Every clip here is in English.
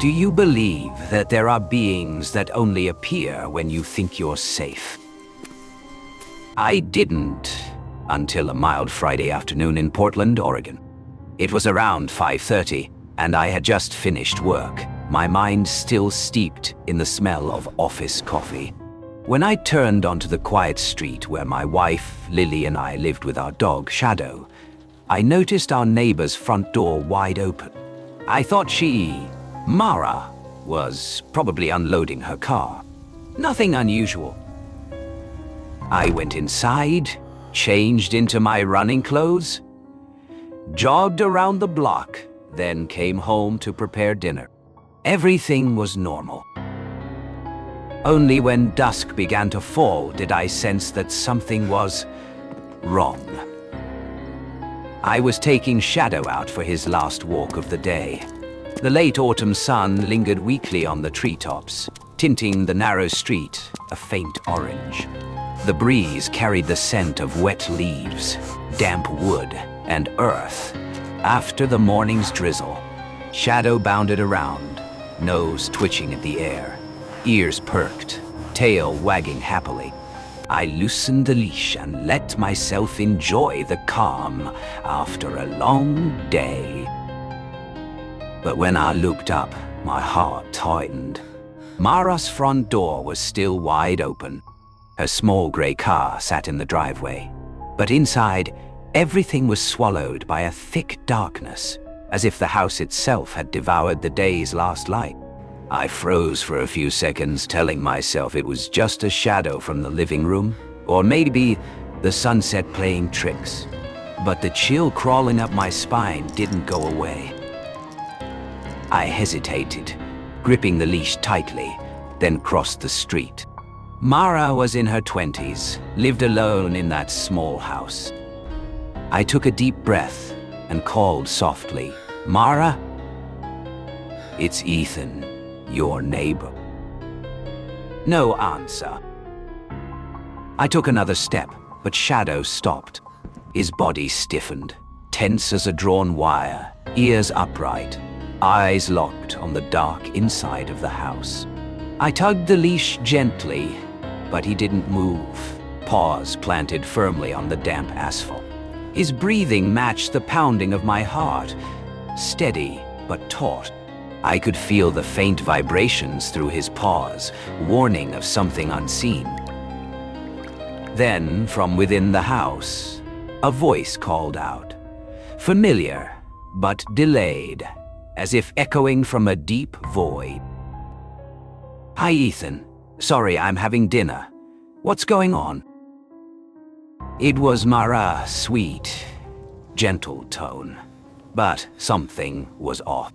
Do you believe that there are beings that only appear when you think you're safe? I didn't until a mild Friday afternoon in Portland, Oregon. It was around 5:30, and I had just finished work, my mind still steeped in the smell of office coffee. When I turned onto the quiet street where my wife, Lily, and I lived with our dog, Shadow, I noticed our neighbor's front door wide open. I thought Mara, was probably unloading her car. Nothing unusual. I went inside, changed into my running clothes, jogged around the block, then came home to prepare dinner. Everything was normal. Only when dusk began to fall did I sense that something was wrong. I was taking Shadow out for his last walk of the day. The late autumn sun lingered weakly on the treetops, tinting the narrow street a faint orange. The breeze carried the scent of wet leaves, damp wood, and earth. After the morning's drizzle, Shadow bounded around, nose twitching at the air, ears perked, tail wagging happily. I loosened the leash and let myself enjoy the calm after a long day. But when I looked up, my heart tightened. Mara's front door was still wide open. Her small gray car sat in the driveway, but inside, everything was swallowed by a thick darkness, as if the house itself had devoured the day's last light. I froze for a few seconds, telling myself it was just a shadow from the living room, or maybe the sunset playing tricks. But the chill crawling up my spine didn't go away. I hesitated, gripping the leash tightly, then crossed the street. Mara was in her 20s, lived alone in that small house. I took a deep breath and called softly, "Mara?" "It's Ethan, your neighbor." No answer. I took another step, but Shadow stopped. His body stiffened, tense as a drawn wire, ears upright, eyes locked on the dark inside of the house. I tugged the leash gently, but he didn't move, paws planted firmly on the damp asphalt. His breathing matched the pounding of my heart, steady but taut. I could feel the faint vibrations through his paws, warning of something unseen. Then, from within the house, a voice called out, familiar but delayed, as if echoing from a deep void. "Hi, Ethan. Sorry, I'm having dinner. What's going on?" It was Mara's sweet, gentle tone, but something was off.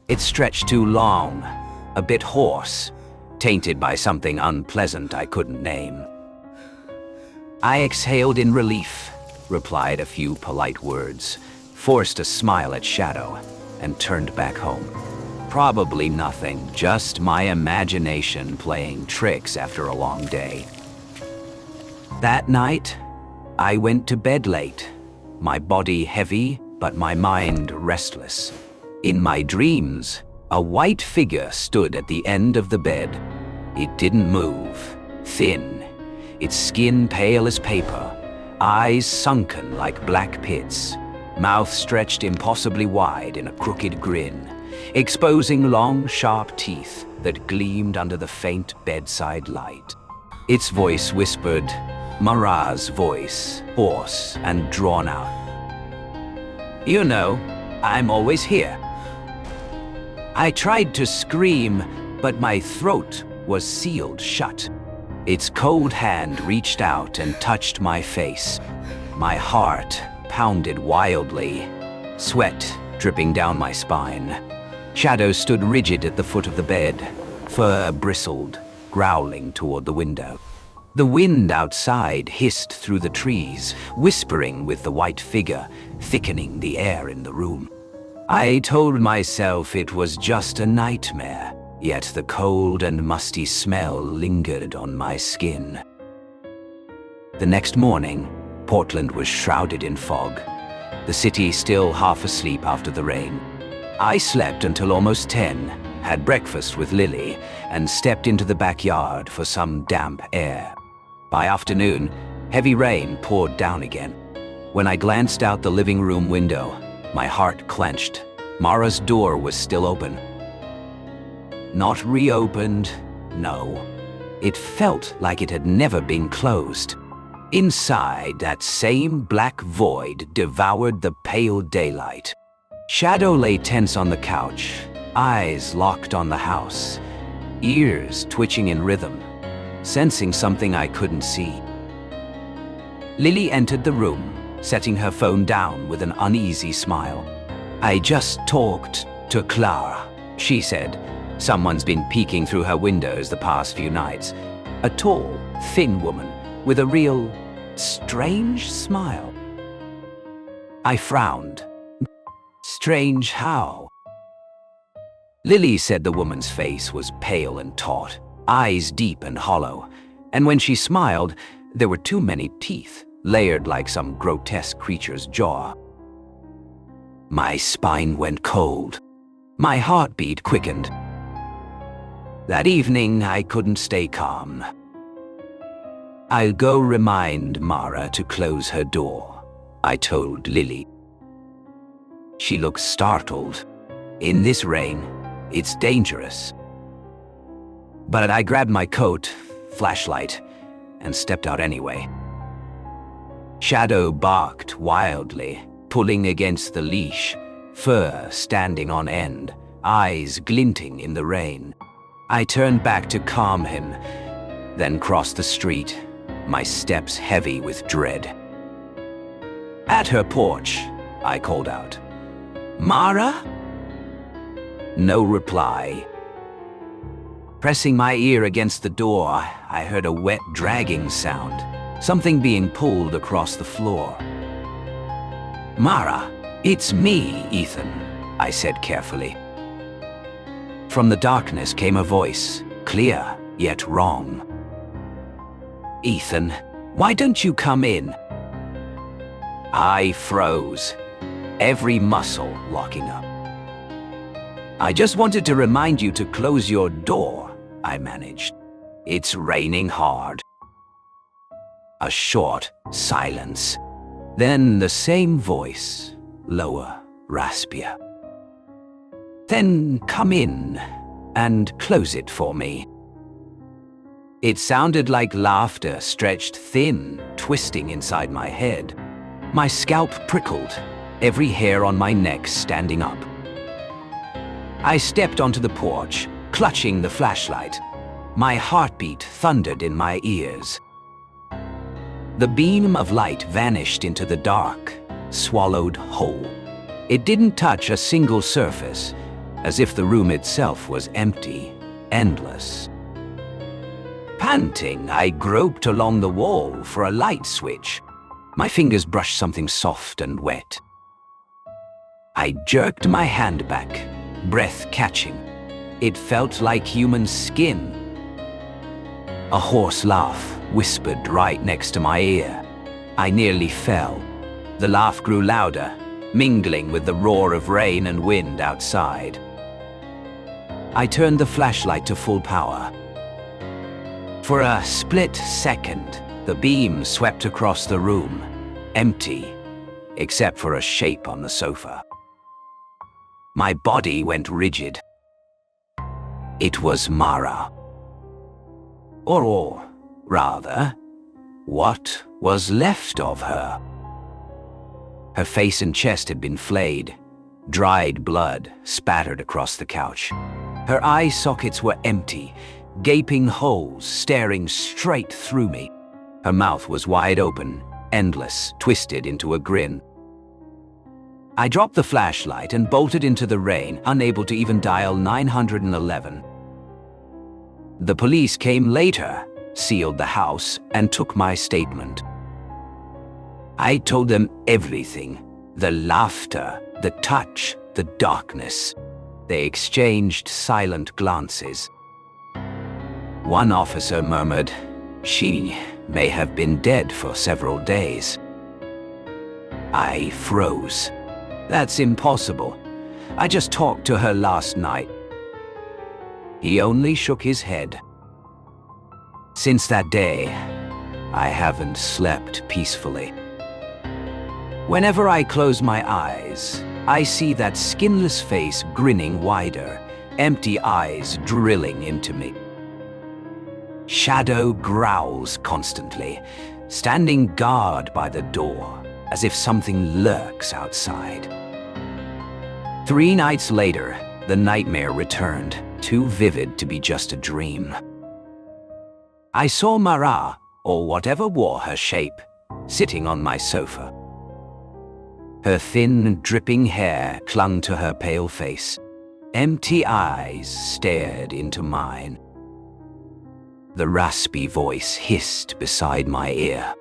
It stretched too long, a bit hoarse, tainted by something unpleasant I couldn't name. I exhaled in relief, replied a few polite words, forced a smile at Shadow, and turned back home. Probably nothing, just my imagination playing tricks after a long day. That night, I went to bed late, my body heavy, but my mind restless. In my dreams, a white figure stood at the end of the bed. It didn't move, thin, its skin pale as paper, eyes sunken like black pits, mouth stretched impossibly wide in a crooked grin, exposing long, sharp teeth that gleamed under the faint bedside light. Its voice whispered, Mara's voice, hoarse and drawn out. "You know, I'm always here." I tried to scream, but my throat was sealed shut. Its cold hand reached out and touched my face. My heart pounded wildly, sweat dripping down my spine. Shadow stood rigid at the foot of the bed, fur bristled, growling toward the window. The wind outside hissed through the trees, whispering with the white figure, thickening the air in the room. I told myself it was just a nightmare, yet the cold and musty smell lingered on my skin. The next morning, Portland was shrouded in fog, the city still half asleep after the rain. I slept until almost 10, had breakfast with Lily, and stepped into the backyard for some damp air. By afternoon, heavy rain poured down again. When I glanced out the living room window, my heart clenched. Mara's door was still open. Not reopened, no. It felt like it had never been closed. Inside, that same black void devoured the pale daylight. Shadow lay tense on the couch, eyes locked on the house, ears twitching in rhythm, sensing something I couldn't see. Lily entered the room, setting her phone down with an uneasy smile. "I just talked to Clara," she said. "Someone's been peeking through her windows the past few nights." A tall, thin woman with a real, strange smile. I frowned. Strange how? Lily said the woman's face was pale and taut, eyes deep and hollow, and when she smiled, there were too many teeth, layered like some grotesque creature's jaw. My spine went cold. My heartbeat quickened. That evening, I couldn't stay calm. "I'll go remind Mara to close her door," I told Lily. She looked startled. "In this rain, it's dangerous." But I grabbed my coat, flashlight, and stepped out anyway. Shadow barked wildly, pulling against the leash, fur standing on end, eyes glinting in the rain. I turned back to calm him, then crossed the street, my steps heavy with dread. At her porch, I called out, "Mara?" No reply. Pressing my ear against the door, I heard a wet dragging sound, something being pulled across the floor. "Mara, it's me, Ethan," I said carefully. From the darkness came a voice, clear yet wrong. "Ethan, why don't you come in?" I froze, every muscle locking up. "I just wanted to remind you to close your door," I managed. "It's raining hard." A short silence. Then the same voice, lower, raspier. "Then come in and close it for me." It sounded like laughter stretched thin, twisting inside my head. My scalp prickled, every hair on my neck standing up. I stepped onto the porch, clutching the flashlight. My heartbeat thundered in my ears. The beam of light vanished into the dark, swallowed whole. It didn't touch a single surface, as if the room itself was empty, endless. Panting, I groped along the wall for a light switch. My fingers brushed something soft and wet. I jerked my hand back, breath catching. It felt like human skin. A hoarse laugh whispered right next to my ear. I nearly fell. The laugh grew louder, mingling with the roar of rain and wind outside. I turned the flashlight to full power. For a split second, the beam swept across the room, empty, except for a shape on the sofa. My body went rigid. It was Mara. Or rather, what was left of her. Her face and chest had been flayed. Dried blood spattered across the couch. Her eye sockets were empty, gaping holes staring straight through me. Her mouth was wide open, endless, twisted into a grin. I dropped the flashlight and bolted into the rain, unable to even dial 911. The police came later, sealed the house, and took my statement. I told them everything. The laughter, the touch, the darkness. They exchanged silent glances. One officer murmured, "She may have been dead for several days." I froze. That's impossible. I just talked to her last night. He only shook his head. Since that day, I haven't slept peacefully. Whenever I close my eyes, I see that skinless face grinning wider, empty eyes drilling into me. Shadow growls constantly, standing guard by the door, as if something lurks outside. 3 nights later, the nightmare returned, too vivid to be just a dream. I saw Mara, or whatever wore her shape, sitting on my sofa. Her thin, dripping hair clung to her pale face. Empty eyes stared into mine. The raspy voice hissed beside my ear.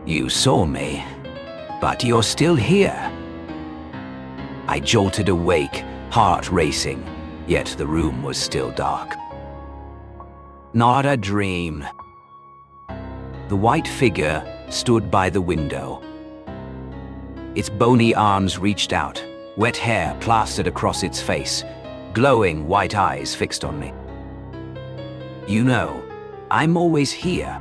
You saw me, but you're still here. I jolted awake, heart racing, yet the room was still dark. Not a dream. The white figure stood by the window. Its bony arms reached out, wet hair plastered across its face, glowing white eyes fixed on me. You know, I'm always here.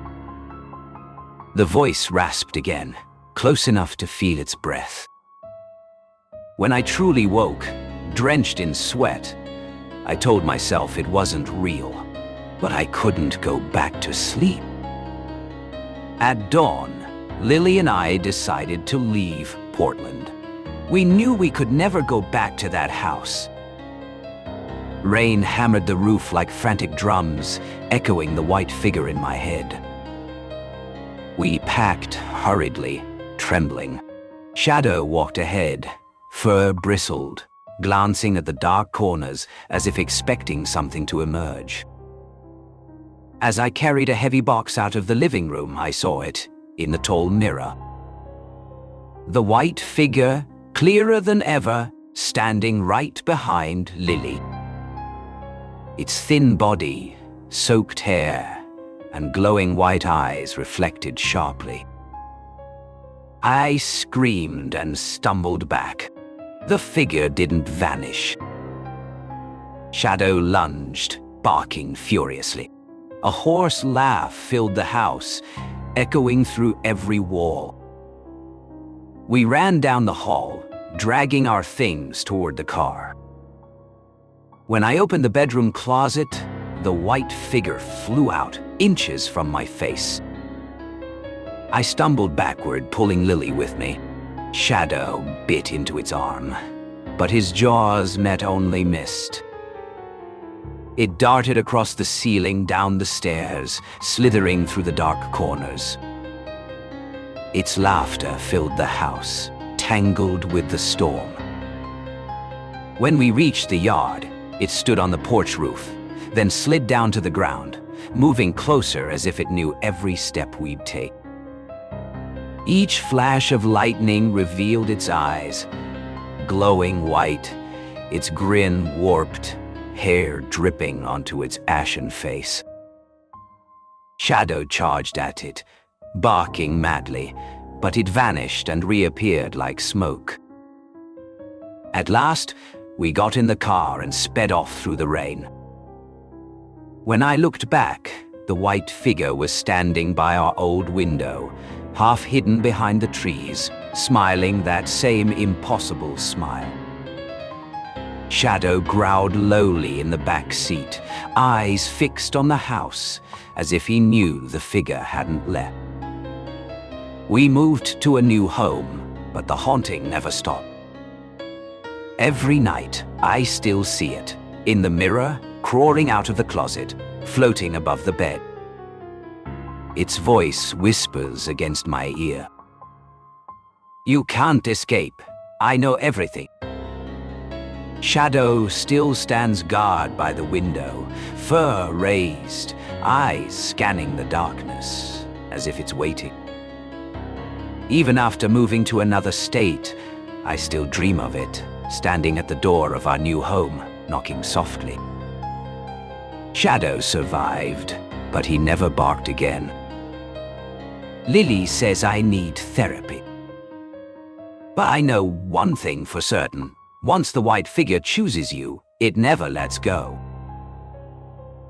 The voice rasped again, close enough to feel its breath. When I truly woke, drenched in sweat, I told myself it wasn't real, but I couldn't go back to sleep. At dawn, Lily and I decided to leave Portland. We knew we could never go back to that house. Rain hammered the roof like frantic drums, echoing the white figure in my head. We packed hurriedly, trembling. Shadow walked ahead, fur bristled, glancing at the dark corners as if expecting something to emerge. As I carried a heavy box out of the living room, I saw it in the tall mirror. The white figure, clearer than ever, standing right behind Lily. Its thin body, soaked hair, and glowing white eyes reflected sharply. I screamed and stumbled back. The figure didn't vanish. Shadow lunged, barking furiously. A hoarse laugh filled the house, echoing through every wall. We ran down the hall, dragging our things toward the car. When I opened the bedroom closet, the white figure flew out, inches from my face. I stumbled backward, pulling Lily with me. Shadow bit into its arm, but his jaws met only mist. It darted across the ceiling, down the stairs, slithering through the dark corners. Its laughter filled the house, tangled with the storm. When we reached the yard, it stood on the porch roof, then slid down to the ground, moving closer as if it knew every step we'd take. Each flash of lightning revealed its eyes, glowing white, its grin warped, hair dripping onto its ashen face. Shadow charged at it, barking madly, but it vanished and reappeared like smoke. At last, we got in the car and sped off through the rain. When I looked back, the white figure was standing by our old window, half hidden behind the trees, smiling that same impossible smile. Shadow growled lowly in the back seat, eyes fixed on the house, as if he knew the figure hadn't left. We moved to a new home, but the haunting never stopped. Every night, I still see it, in the mirror, crawling out of the closet, floating above the bed. Its voice whispers against my ear. You can't escape. I know everything. Shadow still stands guard by the window, fur raised, eyes scanning the darkness, as if it's waiting. Even after moving to another state, I still dream of it, standing at the door of our new home, knocking softly. Shadow survived, but he never barked again. Lily says I need therapy. But I know one thing for certain. Once the white figure chooses you, it never lets go.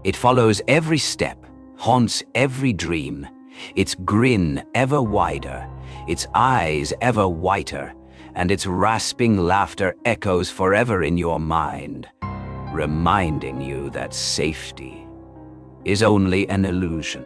It follows every step, haunts every dream, its grin ever wider, its eyes ever whiter, and its rasping laughter echoes forever in your mind, reminding you that safety is only an illusion.